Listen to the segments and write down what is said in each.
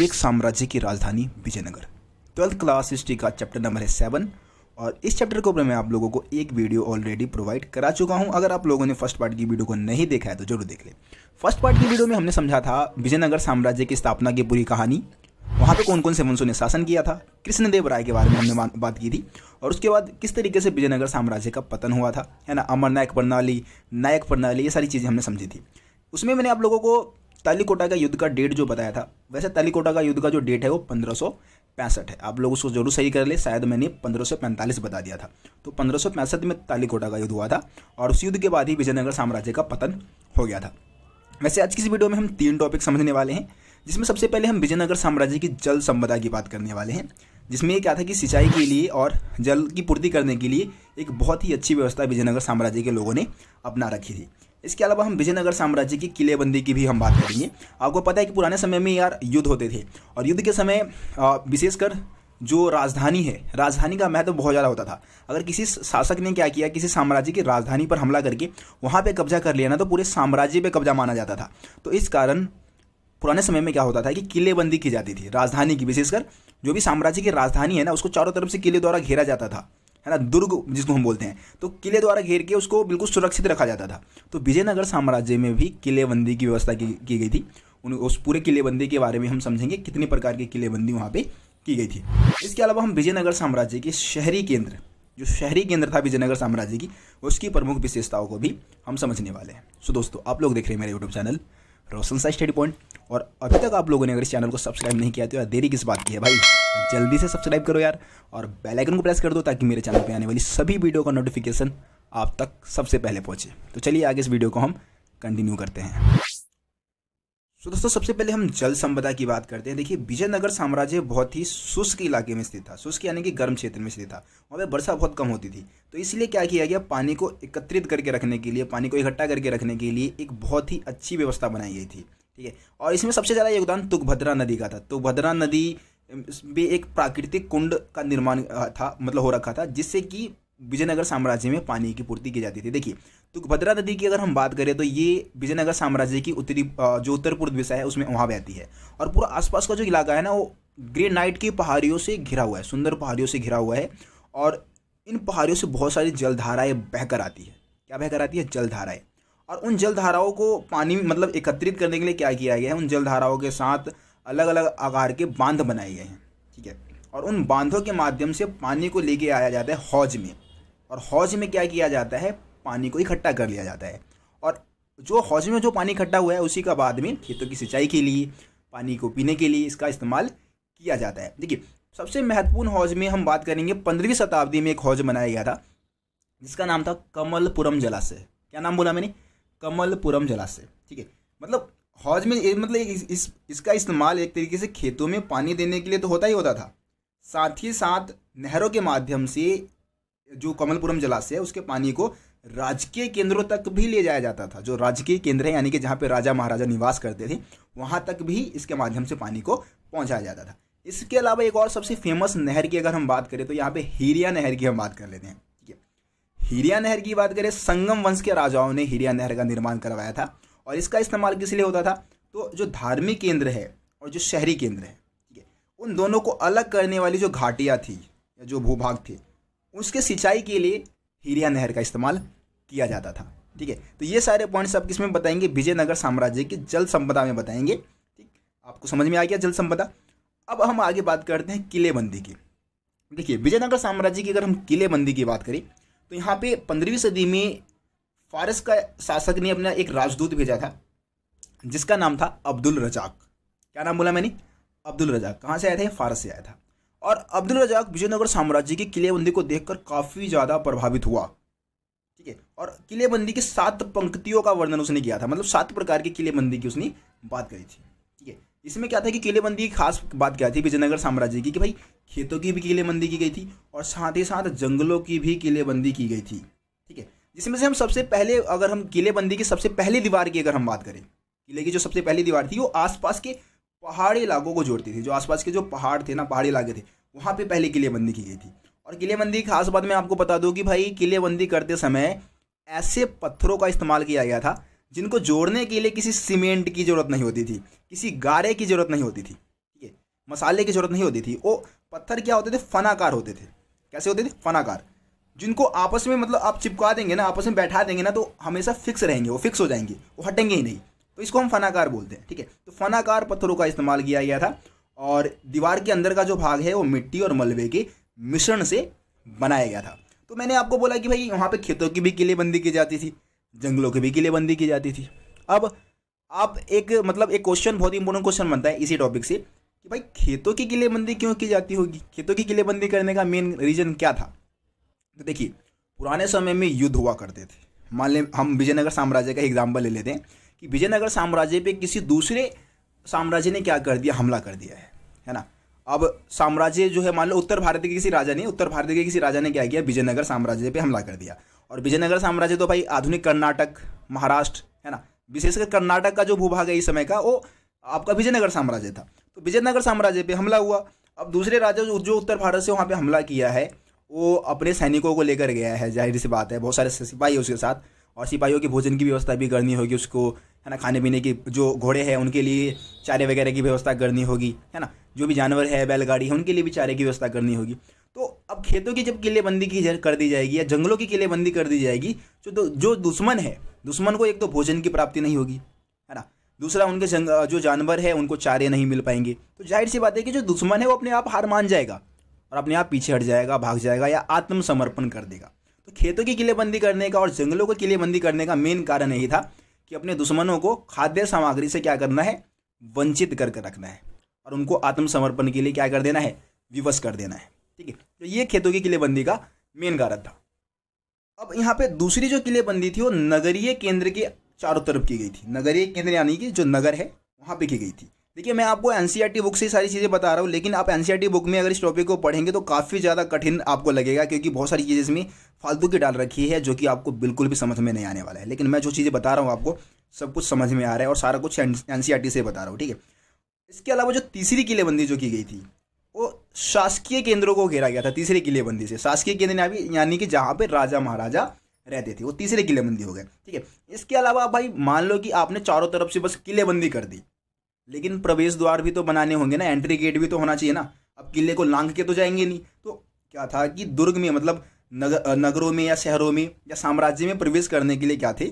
एक साम्राज्य की राजधानी विजयनगर। 12th क्लास हिस्ट्री का चैप्टर नंबर है 7 और इस चैप्टर के ऊपर मैं आप लोगों को एक वीडियो ऑलरेडी प्रोवाइड करा चुका हूं। अगर आप लोगों ने फर्स्ट पार्ट की वीडियो को नहीं देखा है तो जरूर देख लें। फर्स्ट पार्ट की वीडियो में हमने समझा था विजयनगर साम्राज्य की स्थापना की पूरी कहानी, वहाँ पे कौन कौन से वंशों ने शासन किया था, कृष्णदेव राय के बारे में हमने बात की थी और उसके बाद किस तरीके से विजयनगर साम्राज्य का पतन हुआ था, है ना। अमरनायक प्रणाली, नायक प्रणाली, ये सारी चीज़ें हमने समझी थी। उसमें मैंने आप लोगों को तालीकोटा का युद्ध का डेट जो बताया था, वैसे तालीकोटा का युद्ध का जो डेट है वो 1565 है। आप लोग उसको जरूर सही कर ले, शायद मैंने 1545 बता दिया था। तो 1565 में तालीकोटा का युद्ध हुआ था और उस युद्ध के बाद ही विजयनगर साम्राज्य का पतन हो गया था। वैसे आज की इस वीडियो में हम 3 टॉपिक समझने वाले हैं, जिसमें सबसे पहले हम विजयनगर साम्राज्य की जल संपदा की बात करने वाले हैं, जिसमें ये क्या था कि सिंचाई के लिए और जल की पूर्ति करने के लिए एक बहुत ही अच्छी व्यवस्था विजयनगर साम्राज्य के लोगों ने अपना रखी थी। इसके अलावा हम विजयनगर साम्राज्य की किलेबंदी की भी हम बात करेंगे। आपको पता है कि पुराने समय में यार युद्ध होते थे और युद्ध के समय विशेषकर जो राजधानी है, राजधानी का महत्व बहुत ज़्यादा होता था। अगर किसी शासक ने क्या किया, किसी साम्राज्य की राजधानी पर हमला करके वहाँ पे कब्जा कर लिया ना, तो पूरे साम्राज्य पे कब्जा माना जाता था। तो इस कारण पुराने समय में क्या होता था कि किलेबंदी की जाती थी राजधानी की। विशेषकर जो भी साम्राज्य की राजधानी है ना, उसको चारों तरफ से किले द्वारा घेरा जाता था, है ना, दुर्ग जिसको हम बोलते हैं। तो किले द्वारा घेर के उसको बिल्कुल सुरक्षित रखा जाता था। तो विजयनगर साम्राज्य में भी किलेबंदी की व्यवस्था की गई थी। उस पूरे किलेबंदी के बारे में हम समझेंगे, कितनी प्रकार की किलेबंदी वहाँ पे की गई थी। इसके अलावा हम विजयनगर साम्राज्य के शहरी केंद्र, जो शहरी केंद्र था विजयनगर साम्राज्य की, उसकी प्रमुख विशेषताओं को भी हम समझने वाले हैं। सो दोस्तों, आप लोग देख रहे हैं मेरे यूट्यूब चैनल रोशन साई स्टडी पॉइंट और अभी तक आप लोगों ने अगर इस चैनल को सब्सक्राइब नहीं किया तो यार देरी किस बात की है भाई, जल्दी से सब्सक्राइब करो यार और बेल आइकन को प्रेस कर दो ताकि मेरे चैनल पे आने वाली सभी वीडियो का नोटिफिकेशन आप तक सबसे पहले पहुंचे। तो चलिए आगे इस वीडियो को हम कंटिन्यू करते हैं। तो दोस्तों, सबसे पहले हम जल संपदा की बात करते हैं। देखिए, विजयनगर साम्राज्य बहुत ही शुष्क इलाके में स्थित था। शुष्क यानी कि गर्म क्षेत्र में स्थित था, वहाँ पे वर्षा बहुत कम होती थी। तो इसलिए क्या किया गया, पानी को एकत्रित करके रखने के लिए, पानी को इकट्ठा करके रखने के लिए एक बहुत ही अच्छी व्यवस्था बनाई गई थी, ठीक है। और इसमें सबसे ज़्यादा योगदान तुंगभद्रा नदी का था। तुंगभद्रा नदी भी एक प्राकृतिक कुंड का निर्माण था, मतलब हो रखा था, जिससे कि विजयनगर साम्राज्य में पानी की पूर्ति की जाती थी। देखिए, तुंगभद्रा नदी की अगर हम बात करें तो ये विजयनगर साम्राज्य की जो उत्तर पूर्व दिशा है उसमें वहाँ बहती है और पूरा आसपास का जो इलाका है ना, वो ग्रेनाइट की पहाड़ियों से घिरा हुआ है, सुंदर पहाड़ियों से घिरा हुआ है। और इन पहाड़ियों से बहुत सारी जलधाराएँ बहकर आती है। क्या बहकर आती है? जलधाराएँ। और उन जलधाराओं को पानी मतलब एकत्रित करने के लिए क्या किया गया है, उन जलधाराओं के साथ अलग अलग आकार के बांध बनाए गए हैं, ठीक है। और उन बांधों के माध्यम से पानी को लेके आया जाता है हौज में, और हौज में क्या किया जाता है, पानी को इकट्ठा कर लिया जाता है। और जो हौज में जो पानी इकट्ठा हुआ है उसी का बाद में खेतों की सिंचाई के लिए, पानी को पीने के लिए इसका इस्तेमाल किया जाता है। देखिए, सबसे महत्वपूर्ण हौज में हम बात करेंगे, 15वीं शताब्दी में एक हौज बनाया गया था जिसका नाम था कमलपुरम जलाशय। क्या नाम बोला मैंने? कमलपुरम जलाशय, ठीक है। मतलब हौज में मतलब इसका इस्तेमाल एक तरीके से खेतों में पानी देने के लिए तो होता ही होता था, साथ ही साथ नहरों के माध्यम से जो कमलपुरम जलाशय है उसके पानी को राजकीय केंद्रों तक भी ले जाया जाता था। जो राजकीय केंद्र है यानी कि जहाँ पे राजा महाराजा निवास करते थे, वहाँ तक भी इसके माध्यम से पानी को पहुँचाया जाता था। इसके अलावा एक और सबसे फेमस नहर की अगर हम बात करें तो यहाँ पे हिरिया नहर की हम बात कर लेते हैं, ठीक है। हिरिया नहर की बात करें, संगम वंश के राजाओं ने हिरिया नहर का निर्माण करवाया था और इसका इस्तेमाल किस लिए होता था, तो जो धार्मिक केंद्र है और जो शहरी केंद्र है, ठीक है, उन दोनों को अलग करने वाली जो घाटियाँ थी या जो भूभाग थे, उसके सिंचाई के लिए हिरिया नहर का इस्तेमाल किया जाता था, ठीक है। तो ये सारे पॉइंट्स आप किसमें बताएंगे, विजयनगर साम्राज्य की जल संपदा में बताएंगे, ठीक। आपको समझ में आ गया जल संपदा। अब हम आगे बात करते हैं किलेबंदी की। देखिए, विजयनगर साम्राज्य की अगर हम किलेबंदी की बात करें तो यहाँ पे 15वीं सदी में फारस का शासक ने अपना एक राजदूत भेजा था जिसका नाम था अब्दुल रजाक। क्या नाम बोला मैंने? अब्दुल रजाक। कहाँ से आया था? फारस से आया था। और अब्दुल रजाक विजयनगर साम्राज्य की किलेबंदी को देखकर काफ़ी ज़्यादा प्रभावित हुआ, ठीक है। और किलेबंदी की 7 पंक्तियों का वर्णन उसने किया था, मतलब 7 प्रकार की किलेबंदी की उसने बात करी थी, ठीक है। इसमें क्या था कि किलेबंदी की खास बात क्या थी विजयनगर साम्राज्य की, कि भाई खेतों की भी किलेबंदी की गई थी और साथ ही साथ जंगलों की भी किलेबंदी की गई थी, ठीक है। जिसमें से हम सबसे पहले, अगर हम किलेबंदी की सबसे पहली दीवार की अगर हम बात करें, किले की जो सबसे पहली दीवार थी वो आसपास के पहाड़ी इलाकों को जोड़ती थी। जो आसपास के जो पहाड़ थे ना, पहाड़ी इलाके थे, वहाँ पे पहले किलेबंदी की गई थी। और किलेबंदी की खास बात मैं आपको बता दूं कि भाई किलेबंदी करते समय ऐसे पत्थरों का इस्तेमाल किया गया था जिनको जोड़ने के लिए किसी सीमेंट की जरूरत नहीं होती थी, किसी गारे की जरूरत नहीं होती थी, ठीक है। मसाले की जरूरत नहीं होती थी। वो पत्थर क्या होते थे, फनाकार होते थे। कैसे होते थे, फनाकार, जिनको आपस में मतलब आप चिपका देंगे ना, आपस में बैठा देंगे ना, तो हमेशा फिक्स रहेंगे, वो फिक्स हो जाएंगे, वो हटेंगे ही नहीं। तो इसको हम फनाकार बोलते हैं, ठीक है। तो फनाकार पत्थरों का इस्तेमाल किया गया था और दीवार के अंदर का जो भाग है वो मिट्टी और मलबे के मिश्रण से बनाया गया था। तो मैंने आपको बोला कि भाई वहाँ पे खेतों की भी किलेबंदी की जाती थी, जंगलों की भी किलेबंदी की जाती थी। अब आप एक मतलब एक क्वेश्चन, बहुत ही इंपॉर्टेंट क्वेश्चन बनता है इसी टॉपिक से कि भाई खेतों की किलेबंदी क्यों की जाती होगी, खेतों की किलेबंदी करने का मेन रीजन क्या था। तो देखिए, पुराने समय में युद्ध हुआ करते थे। मान लें हम विजयनगर साम्राज्य का एग्जाम्पल ले लेते हैं कि विजयनगर साम्राज्य पे किसी दूसरे साम्राज्य ने क्या कर दिया, हमला कर दिया है ना। अब साम्राज्य जो है, मान लो उत्तर भारत के किसी राजा ने, उत्तर भारत के किसी राजा ने क्या किया, विजयनगर साम्राज्य पे हमला कर दिया। और विजयनगर साम्राज्य तो भाई आधुनिक कर्नाटक, महाराष्ट्र, है ना, विशेषकर कर्नाटक का जो भूभाग है इस समय का, वो आपका विजयनगर साम्राज्य था। तो विजयनगर साम्राज्य पे हमला हुआ। अब दूसरे राजा जो उत्तर भारत से वहाँ पे हमला किया है, वो अपने सैनिकों को लेकर गया है, जाहिर सी बात है, बहुत सारे सिपाही उसके साथ, और सिपाहियों की भोजन की व्यवस्था भी करनी होगी उसको, है ना, खाने पीने की, जो घोड़े हैं उनके लिए चारे वगैरह की व्यवस्था करनी होगी, है ना, जो भी जानवर है, बैलगाड़ी है, उनके लिए भी चारे की व्यवस्था करनी होगी। तो अब खेतों की जब किलेबंदी कर दी जाएगी या जंगलों की किलेबंदी कर दी जाएगी, जो दुश्मन है, दुश्मन को एक तो भोजन की प्राप्ति नहीं होगी, है ना, दूसरा उनके जो जानवर है उनको चारे नहीं मिल पाएंगे। तो जाहिर सी बात है कि जो दुश्मन है वो अपने आप हार मान जाएगा और अपने आप पीछे हट जाएगा, भाग जाएगा या आत्मसमर्पण कर देगा। तो खेतों की किलेबंदी करने का और जंगलों की किलेबंदी करने का मेन कारण यही था कि अपने दुश्मनों को खाद्य सामग्री से क्या करना है, वंचित करके रखना है और उनको आत्मसमर्पण के लिए क्या कर देना है, विवश कर देना है, ठीक है। तो ये खेतों की किलेबंदी का मेन कारण था। अब यहाँ पे दूसरी जो किलेबंदी थी वो नगरीय केंद्र के चारों तरफ की गई थी। नगरीय केंद्र यानी कि जो नगर है वहाँ पे की गई थी। देखिए, मैं आपको एनसीईआरटी बुक से सारी चीज़ें बता रहा हूँ, लेकिन आप एनसीईआरटी बुक में अगर इस टॉपिक को पढ़ेंगे तो काफ़ी ज़्यादा कठिन आपको लगेगा, क्योंकि बहुत सारी चीज़ें इसमें फालतू की डाल रखी है जो कि आपको बिल्कुल भी समझ में नहीं आने वाला है। लेकिन मैं जो चीज़ें बता रहा हूँ आपको सब कुछ समझ में आ रहा है और सारा कुछ एनसीईआरटी से बता रहा हूँ, ठीक है। इसके अलावा जो तीसरी किलेबंदी जो की गई थी वो शासकीय केंद्रों को घेरा गया था। तीसरी किलेबंदी से शासकीय केंद्र यानी कि जहाँ पे राजा महाराजा रहते थे, वो तीसरी किलेबंदी हो गए, ठीक है। इसके अलावा भाई मान लो कि आपने चारों तरफ से बस किलेबंदी कर दी, लेकिन प्रवेश द्वार भी तो बनाने होंगे ना, एंट्री गेट भी तो होना चाहिए ना। अब किले को लांघ के तो जाएंगे नहीं। तो क्या था कि दुर्ग में मतलब नगरों में या शहरों में या साम्राज्य में प्रवेश करने के लिए क्या थे,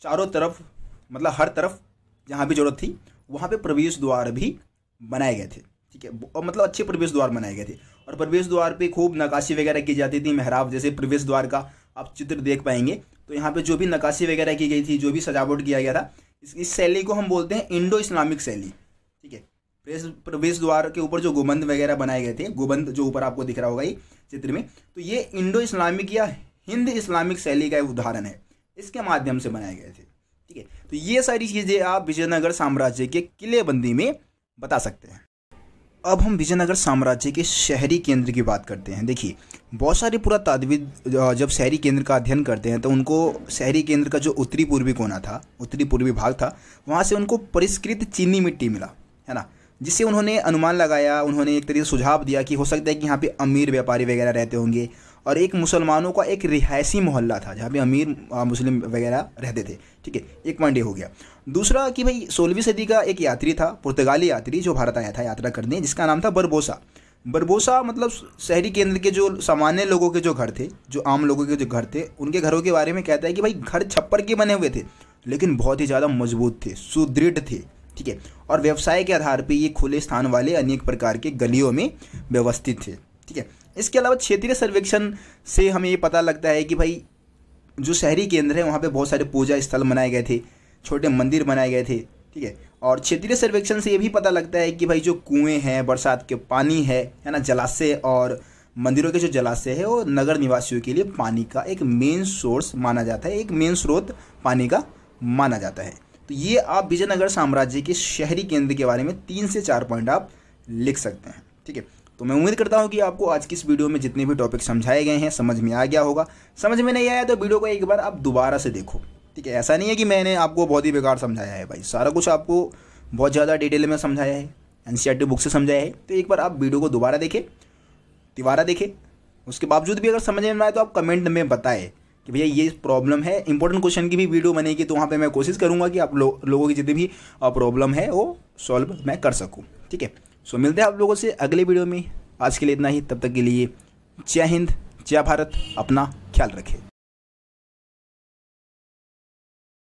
चारों तरफ मतलब हर तरफ जहाँ भी जरूरत थी वहाँ पे प्रवेश द्वार भी बनाए गए थे, ठीक है। और मतलब अच्छे प्रवेश द्वार बनाए गए थे और प्रवेश द्वार पे खूब नक्काशी वगैरह की जाती थी। मेहराब जैसे प्रवेश द्वार का आप चित्र देख पाएंगे, तो यहाँ पे जो भी नक्काशी वगैरह की गई थी, जो भी सजावट किया गया था, इस शैली को हम बोलते हैं इंडो इस्लामिक शैली, ठीक है। प्रवेश द्वार के ऊपर जो गुंबद वगैरह बनाए गए थे, गुंबद जो ऊपर आपको दिख रहा होगा ये चित्र में, तो ये इंडो इस्लामिक या हिंद इस्लामिक शैली का एक उदाहरण है, इसके माध्यम से बनाए गए थे, ठीक है। तो ये सारी चीज़ें आप विजयनगर साम्राज्य के किलेबंदी में बता सकते हैं। अब हम विजयनगर साम्राज्य के शहरी केंद्र की बात करते हैं। देखिए, बहुत सारे पुरातात्विद जब शहरी केंद्र का अध्ययन करते हैं तो उनको शहरी केंद्र का जो उत्तरी पूर्वी कोना था, उत्तरी पूर्वी भाग था, वहाँ से उनको परिष्कृत चीनी मिट्टी मिला, है ना, जिससे उन्होंने अनुमान लगाया, उन्होंने एक तरीके से सुझाव दिया कि हो सकता है कि यहाँ पे अमीर व्यापारी वगैरह रहते होंगे और एक मुसलमानों का एक रिहायशी मोहल्ला था जहाँ पे अमीर मुस्लिम वगैरह रहते थे, ठीक है। एक पॉइंट ये हो गया। दूसरा कि भाई 16वीं सदी का एक यात्री था, पुर्तगाली यात्री, जो भारत आया था यात्रा करने, जिसका नाम था बरबोसा। बरबोसा मतलब शहरी केंद्र के जो सामान्य लोगों के जो घर थे, जो आम लोगों के जो घर थे, उनके घरों के बारे में कहता है कि भाई घर छप्पर के बने हुए थे लेकिन बहुत ही ज़्यादा मजबूत थे, सुदृढ़ थे, ठीक है। और व्यवसाय के आधार पर ये खुले स्थान वाले अनेक प्रकार के गलियों में व्यवस्थित थे, ठीक है। इसके अलावा क्षेत्रीय सर्वेक्षण से हमें ये पता लगता है कि भाई जो शहरी केंद्र है वहाँ पे बहुत सारे पूजा स्थल बनाए गए थे, छोटे मंदिर बनाए गए थे, ठीक है। और क्षेत्रीय सर्वेक्षण से ये भी पता लगता है कि भाई जो कुएं हैं, बरसात के पानी है ना, जलाशय और मंदिरों के जो जलाशय है वो नगर निवासियों के लिए पानी का एक मेन सोर्स माना जाता है, एक मेन स्रोत पानी का माना जाता है। तो ये आप विजयनगर साम्राज्य के शहरी केंद्र के बारे में 3 से 4 पॉइंट आप लिख सकते हैं, ठीक है। तो मैं उम्मीद करता हूँ कि आपको आज की इस वीडियो में जितने भी टॉपिक समझाए गए हैं समझ में आ गया होगा। समझ में नहीं आया तो वीडियो को एक बार आप दोबारा से देखो, ठीक है। ऐसा नहीं है कि मैंने आपको बहुत ही बेकार समझाया है, भाई सारा कुछ आपको बहुत ज़्यादा डिटेल में समझाया है, एनसीईआरटी बुक से समझाया है। तो एक बार आप वीडियो को दोबारा देखें, तिबारा देखें, उसके बावजूद भी अगर समझ में ना आए तो आप कमेंट में बताएं कि भैया ये प्रॉब्लम है। इंपॉर्टेंट क्वेश्चन की भी वीडियो बनेगी तो वहाँ पे मैं कोशिश करूँगा कि आप लोगों की जितनी भी प्रॉब्लम है वो सॉल्व मैं कर सकूँ, ठीक है। सो मिलते हैं आप लोगों से अगले वीडियो में। आज के लिए इतना ही, तब तक के लिए जय हिंद, जय भारत, अपना ख्याल रखें।